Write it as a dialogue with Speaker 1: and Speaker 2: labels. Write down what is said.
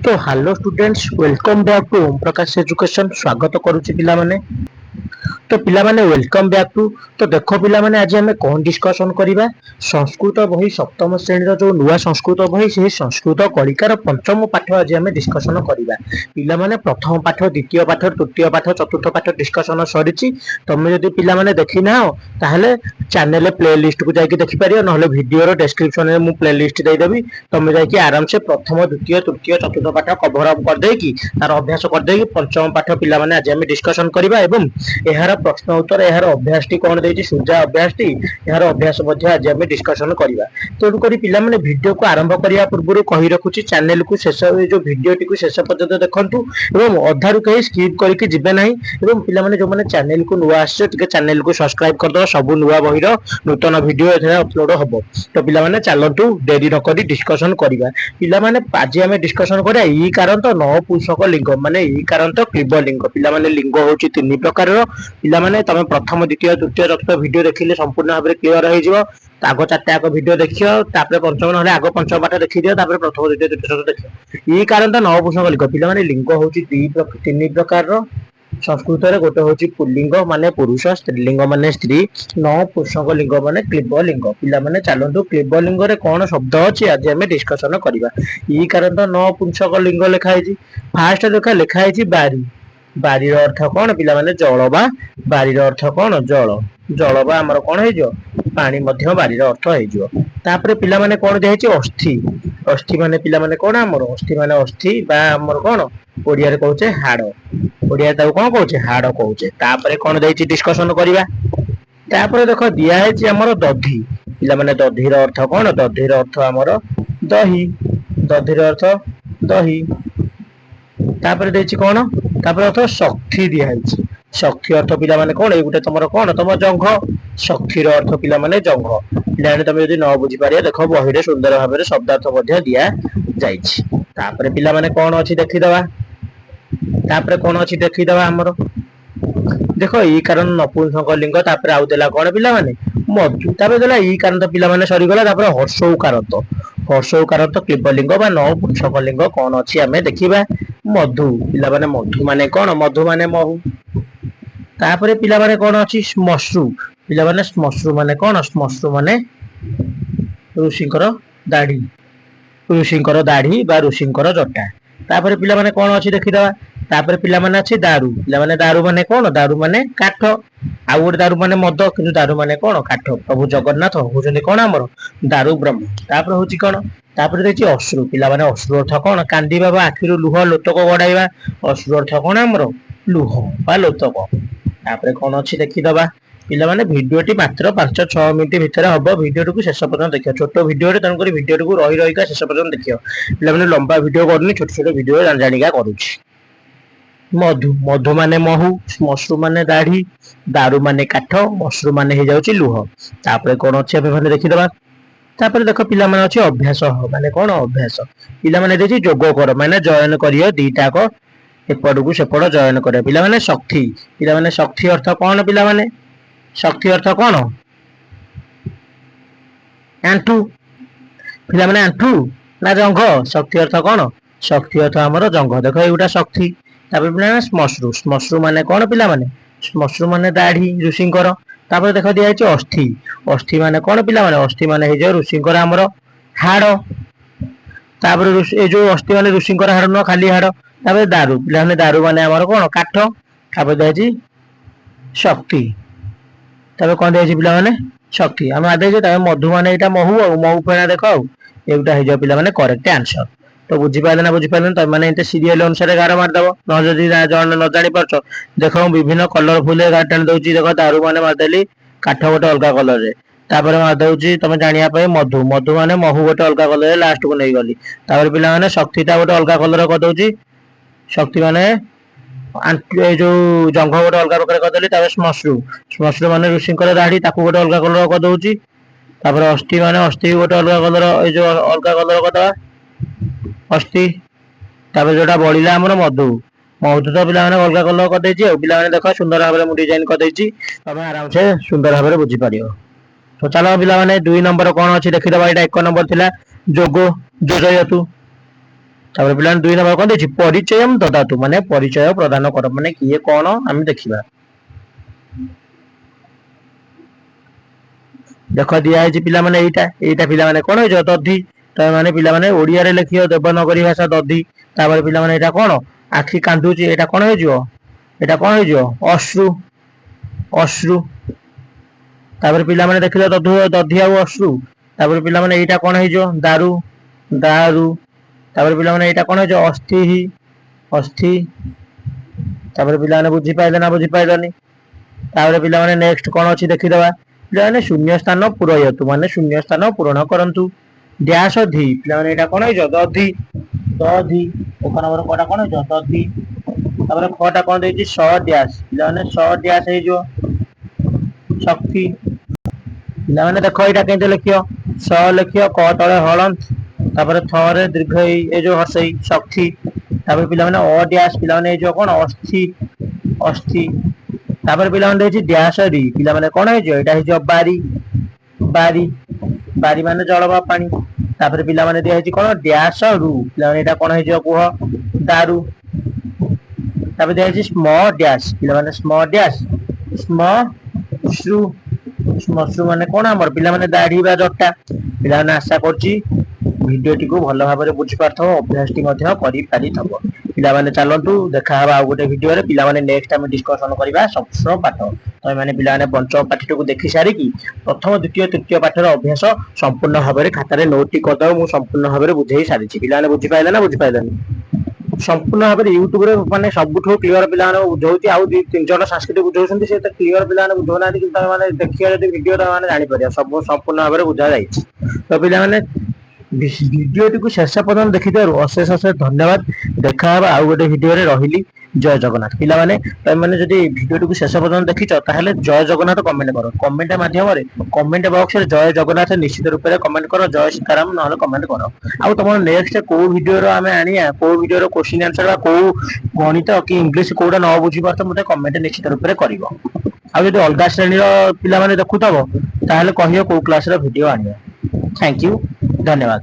Speaker 1: तो hello students welcome back to Om Prakash Education स्वागत करुच्ची पिला माने। तो पिला माने वेलकम बैक टू। तो देखो पिला माने आज हमें कौन डिस्कशन करिबा संस्कृत बही सप्तम श्रेणी रो जो नुवा संस्कृत बही से संस्कृत कलिकार पंचम पाठ आज हमें डिस्कशन करिबा। पिला माने प्रथम पाठ द्वितीय पाठ तृतीय पाठ चतुर्थ पाठ डिस्कशन सरिछि। तमे जदि पिला माने देखि नाओ ताहले चैनल प्लेलिस्ट को जाके देखि पारियो नहले वीडियो रो डिस्क्रिप्शन में मु प्लेलिस्ट दे देबी। तमे जाके आराम से प्रथम द्वितीय तृतीय चतुर्थ पाठ कवर अप कर देकी तार अभ्यास कर देकी पंचम पाठ पिला माने आज हमें डिस्कशन करिबा एवं एहार प्रश्न उत्तर एहार अभ्यास टी कोन देछि सुजा अभ्यास टी एहार अभ्यास मध्ये आज हम डिस्कशन करिबा। तेणु करी पिला माने वीडियो को आरंभ करिया पूर्व कहि रखुची चैनल को शेष जो वीडियो टी को शेष पर्यंत देखंतु एवं अधारु कहि स्किप करके जिबे नाही एवं पिला माने जो माने चैनल को नुवा आछे टिके चैनल को सब्सक्राइब कर दो सब नुवा बहिर नूतन वीडियो एथे अपलोड हबो। तो पिला माने चलंतु देरी न करी डिस्कशन करिबा। पिला माने आज हम डिस्कशन करिया ई कारण तो नपुंसक लिंग माने ई कारण तो क्लीब लिंग। पिला माने लिंग होची तीन प्रकार रो। पिला माने तमे प्रथम द्वितीय तृतीय चतुर्थ वीडियो देखिले संपूर्ण भाबरे क्लियर हो जिवो। आगो चारटा आगो वीडियो देखियो तापर पंचम नहले आगो पंचम पाठ देखि दियो तापर प्रथम द्वितीय तृतीय चतुर्थ देखियो। ई कारण तो नपुंसक लिंग। पिला माने लिंग होची तीन प्रकार रो। संस्कृत रे गोटे होची पुल्लिंग माने पुरुष स्त्रीलिंग माने स्त्री नपुंसक लिंग माने क्लीब लिंग। पिला माने चलंतु क्लीब लिंग रे कोन शब्द अछि आज हम डिस्कशन करिबा। ई कारण तो नपुंसक लिंग लिखा है। फास्ट देखा लिखा है बारी। बारी रो अर्थ कोन पिला माने जल बा बारी रो अर्थ कोन जल। जल बा हमर कोन हे जो पानी मध्य बारी रो अर्थ हे जो। तापर पिला माने कोन दे छै अस्थि। अस्थि माने पिला माने कोन हमर अस्थि माने अस्थि बा हमर कोन ओडिया रे कहउछे हाड़। ओडिया ताऊ कोन कहउछे हाड़ कहउछे। तापर कोन दे छै डिस्कशन करिबा। तापर देखो दिया है छै हमर दधी। पिला माने दधी रो अर्थ कोन दधी रो अर्थ हमर दही। दधी रो अर्थ दही। तापर देछि कोन तापर अर्थ शक्ति दिया है। शक्ति अर्थ पिला माने कोन ए गुटे तमरो कोन तम जंघ। शक्ति रो अर्थ पिला माने जंघ। पिला माने तमे जदि न बुझी पारिया देखो बही रे सुंदर भाबरे शब्दार्थ मध्ये दिया जाइछि। तापर पिला माने कोन अछि देखि दवा। तापर कोन अछि देखि दवा हमरो देखो ई कारण नपुंसक लिंग। तापर आउ देला कोन पिला माने मधु। तापर देला ई कारण तो पिला माने सरी गला। तापर हर्षौ कारण तो हर्षौ कारण तो क्लीब लिंग बा नपुंसक लिंग कोन अछि हमें देखिबा मधु। पिला माने मधु माने कोन मधु माने महू। तापर पिला माने कोन अछि श्मश्रु। पिला माने श्मश्रु माने कोन श्मश्रु माने ऋषिकर दाढ़ी। ऋषिकर दाढ़ी बा ऋषिकर जटा। तापर पिला माने कोन अछि देखिदवा। तापर पिला माने अछि दारू। पिला माने दारू माने कोन दारू माने काठ। आ गोटे दारू माने मद किंतु दारू माने कोन काठ। प्रभु जगन्नाथ होउछन्ति कोन हमर दारू ब्रह्म। तापर होउछि कोन तापर देछि अश्रु। पिला माने अश्रु अर्थ कोन कांदीबा बा आखिरु लुह लोतक गडाइबा। अश्रु अर्थ कोन हमर लुह बा लोतक। तापर कोन अछि देखिदवा। पिला माने वीडियो टी मात्र 5-6 मिनिट भितर हबो। वीडियो को शेष पर्यंत देखियो। छोट वीडियो रे तन करी वीडियो को रही रही का शेष पर्यंत देखियो। पिला माने लंबा वीडियो करनी छोट छोट वीडियो जानिका करूछि। मधु। मधु माने महू। मश्रु माने दाढ़ी। दारू माने काठ। मश्रु माने हे जाउछि लुह। तापर कोन अछि अबे माने देखिदवा। तापर देखो पिला माने अछि अभ्यास माने कोन अभ्यास। पिला माने देछि जोग कर माने जॉइन करियो दीटा को एपडकू सेपड जॉइन करियो। पिला माने शक्ति। पिला माने शक्ति अर्थ कोन पिला माने शक्ति अर्थ कोन आंठू। पिला माने आंठू ना जंघ। शक्ति अर्थ कोन शक्ति अर्थ हमर जंघ। देखो एउटा शक्ति। तापर पिला माने श्मश्रु। श्मश्रु माने कोन पिला माने श्मश्रु माने दाढ़ी ऋषिकर। तापर देखो दिया है अस्थि। अस्थि माने कोन पिला माने अस्थि माने हे जो ऋषिकर हमर हाड़। तापर ए जो अस्थि माने ऋषिकर हाड़ न खाली हाड़। तापर दारू। पिला माने दारू माने हमर कोन काठ। तापर देछि शक्ति। तापर कोन देछि पिला माने शक्ति। हम आदे जे तापर मधु माने एटा महू और महू फेना देखो एउटा हे जो पिला माने करेक्ट आंसर। तो बुझी पाले ना बुझी पाले त माने एते सीरियल अनुसार गार मार दबो न जदी जण न जानि परछो। देखो विभिन्न कलरफुल गार टान दउची। देखो दारू माने मार देली काठ गोटे अलगा कलर रे। तापर मार दउची तमे जानिया पय मधु। मधु माने महू गोटे अलगा कलर रे लास्ट को नै गली। तापर पिला माने शक्ति ता गोटे अलगा कलर क दउची। शक्ति माने ए जो जंघ गोटे अलगा प्रकार कर देली। तापर श्मश्रु। श्मश्रु माने ऋषिकर दाढ़ी ताकू गोटे अलगा कलर क दउची। तापर अस्थि माने अस्थि गोटे अलगा कलर ए जो अलगा कलर क दवा अस्थि। तापर जोटा बळिला हमर मधु। मधु तो पिला माने अलगा कलर कर देछि। पिला माने देखो सुंदर भाबरे मु डिजाइन कर देछि। तमे आराम से सुंदर भाबरे बुझी पारियो। तो चलो पिला माने 2 नंबर कोन अछि देखि दबा। एटा 1 नंबर थिला जोगो जोजयतु। ତାପରେ ପିଲାମାନେ 2 ନମ୍ବର କଣ ଦେଇଛି ପରିଚୟମ୍ ଦଦାତୁ ମାନେ ପରିଚୟ ପ୍ରଦାନ କର ମାନେ କିଏ କଣ ଆମେ ଦେଖିବା। ଦେଖ ଦିଆ ହେଇଛି ପିଲାମାନେ ଏଇଟା ପିଲାମାନେ କଣ ହେଇଯିବ ଦଧି। ତ ମାନେ ପିଲାମାନେ ଓଡିଆରେ ଲେଖିବ ଦେବନାଗରୀ ଭାଷା ଦଧି। ତାପରେ ପିଲାମାନେ ଏଇଟା କଣ ଆଖି କାନ୍ଦୁଛି ଏଇଟା କଣ ହେଇଯିବ ଅଶ୍ରୁ ଅଶ୍ରୁ। ତାପରେ ପିଲାମାନେ ଦେଖିଲେ ଦଧି ଆଉ ଅଶ୍ରୁ। ତାପରେ ପିଲାମାନେ ଏଇଟା କଣ ହେଇଯିବ ଦାରୁ ଦାରୁ। ତାପରେ ପିଲାମାନେ ଏଇଟା କଣ ହେଇଯିବ ଅସ୍ଥି। ତାପରେ ପିଲାମାନେ ବୁଝିପାଇଲେ ନା ବୁଝିପାଇଲନି। ତାପରେ ପିଲାମାନେ ନେକ୍ସଟ କଣ ଅଛି ଦେଖିଦବା। ପିଲାମାନେ ଶୂନ୍ୟ ସ୍ଥାନ ପୂରୟତୁ ମାନେ ଶୂନ୍ୟ ସ୍ଥାନ ପୂରଣ କରନ୍ତୁ। ଡ୍ୟାସ ଧି ପିଲାମାନେ ଏଇଟା କଣ ହେଇଯିବ ଦଧି ଦଧି। ଏକ ନମ୍ବର କଟା କଣ ହେଇଯିବ ଦଧି। ତାପରେ ଖ ଟା କଣ ଦେଇଛି ସ ଡ୍ୟାସ ପିଲାମାନେ ସ ଡ୍ୟାସ ହେଇଯିବ ଶକ୍ତି। ପିଲାମାନେ ଦେଖ ଏଇଟା କେମିତି ଲେଖିବ ସ ଲେଖିବ କ ତଳେ ହଳନ୍ତ ତାପରେ ଥରେ ଦୀର୍ଘ ଏ ଯୋଉ ହସେଇ ଶକ୍ତି। ତାପରେ ପିଲାମାନେ ଅଡ୍ୟାସ ପିଲାମାନେ ହେଇଯିବ କଣ ଅସ୍ଥି ଅସ୍ଥି। ତାପରେ ପିଲାମାନେ ଦେଇଛି ଡ୍ୟାସ ରି ପିଲାମାନେ କଣ ହେଇଯିବ ଏଇଟା ହେଇଯିବ ବାରି ବାରି ବାରି ମାନେ ଜଳ ବା ପାଣି। ତାପରେ ପିଲାମାନେ ଦିଆହେଇଛି କଣ ଡ୍ୟାସ ରୁ ପିଲାମାନେ ଏଇଟା କଣ ହେଇଯିବ କୁହ ଦାରୁ। ତାପରେ ଦିଆଯାଇଛି ସ୍ମ ଡ୍ୟାସ ପିଲାମାନେ ସ୍ମ ଡ୍ୟାସ ସ୍ମ ଶ୍ରୁ ଶ୍ମଶ୍ରୁ ମାନେ କଣ ଆମର ପିଲାମାନେ ଦାଢି ବା ଜଟା। ପିଲାମାନେ ଆଶା କରୁଛି ଭିଡିଓଟିକୁ ଭଲ ଭାବରେ ବୁଝିପାରୁଥିବ ଅଭ୍ୟାସ ଟି ମଧ୍ୟ କରିପାରିଥବ। ପିଲାମାନେ ଚାଲନ୍ତୁ ଦେଖାହବା ଆଉ ଗୋଟେ ଭିଡିଓରେ ପିଲାମାନେ ନେକ୍ସଟ ଆମେ ଡିସକସନ କରିବା ଷଷ୍ଠ ପାଠ। ତମେ ମାନେ ପିଲାମାନେ ପଞ୍ଚମ ପାଠଟିକୁ ଦେଖି ସାରିକି ପ୍ରଥମ ଦ୍ଵିତୀୟ ତୃତୀୟ ପାଠର ଅଭ୍ୟାସ ସମ୍ପୂର୍ଣ୍ଣ ଭାବରେ ଖାତାରେ ନୋଟ ଟି କରିଦବ ମୁଁ ସମ୍ପୂର୍ଣ୍ଣ ଭାବରେ ବୁଝେଇ ସାରିଛି। ପିଲାମାନେ ବୁଝିପାଇଲେ ନା ବୁଝିପାଇଲନି। ସମ୍ପୂର୍ଣ୍ଣ ଭାବରେ ୟୁଟ୍ୟୁବରେ ମାନେ ସବୁଠୁ କ୍ଲିୟର ପିଲାମାନଙ୍କୁ ବୁଝଉଛି ଆଉ 2-3 ଜଣ ସାଂସ୍କୃତିକ ବୁଝଉଛନ୍ତି ସେ ଏତେ କ୍ଲିୟର ପିଲାମାନେ ବୁଝଉନାହାନ୍ତି କିନ୍ତୁ ତମେ ମାନେ ଦେଖିବ ଯଦି ଭିଡିଓ ତମେ ମାନେ ଜାଣିପାରିବ ସବୁ ସମ୍ପୂର୍ଣ୍ଣ ଭାବରେ ବୁଝା ଯାଇଛି। ତ ପିଲାମାନେ ଭିଡିଓଟିକୁ ଶେଷ ପର୍ଯ୍ୟନ୍ତ ଦେଖିଥିବାରୁ ଅଶେଷ ଅଶେଷ ଧନ୍ୟବାଦ। ଦେଖାହବା ଆଉ ଗୋଟେ ଭିଡିଓରେ ରହିଲି ଜୟ ଜଗନ୍ନାଥ। ପିଲାମାନେ ତମେ ମାନେ ଯଦି ଭିଡିଓଟିକୁ ଶେଷ ପର୍ଯ୍ୟନ୍ତ ଦେଖିଛ ତାହେଲେ ଜୟ ଜଗନ୍ନାଥ କମେଣ୍ଟ କର। କମେଣ୍ଟ ମାଧ୍ୟମରେ କମେଣ୍ଟ ବକ୍ସରେ ଜୟ ଜଗନ୍ନାଥ ନିଶ୍ଚିତ ରୂପରେ କମେଣ୍ଟ କର ଜୟ ସୀତାରାମ ନହେଲେ କମେଣ୍ଟ କର। ଆଉ ତମର ନେକ୍ସଟ କୋଉ ଭିଡିଓର ଆମେ ଆଣିବା କୋଉ ଭିଡିଓର କୋଶ୍ଚିନ୍ ଆନ୍ସର ବା କୋଉ ଗଣିତ କି ଇଂଲିଶ କୋଉଟା ନ ବୁଝିପାରୁଛ ମତେ କମେଣ୍ଟ ନିଶ୍ଚିତ ରୂପରେ କରିବ। ଆଉ ଯଦି ଅଲଗା ଶ୍ରେଣୀର ପିଲାମାନେ ଦେଖୁଥବ ତାହେଲେ କହିବ କୋଉ କ୍ଲାସର ଭିଡିଓ ଆଣିବା। ଥ୍ୟାଙ୍କ ୟୁ ଧନ୍ୟବାଦ।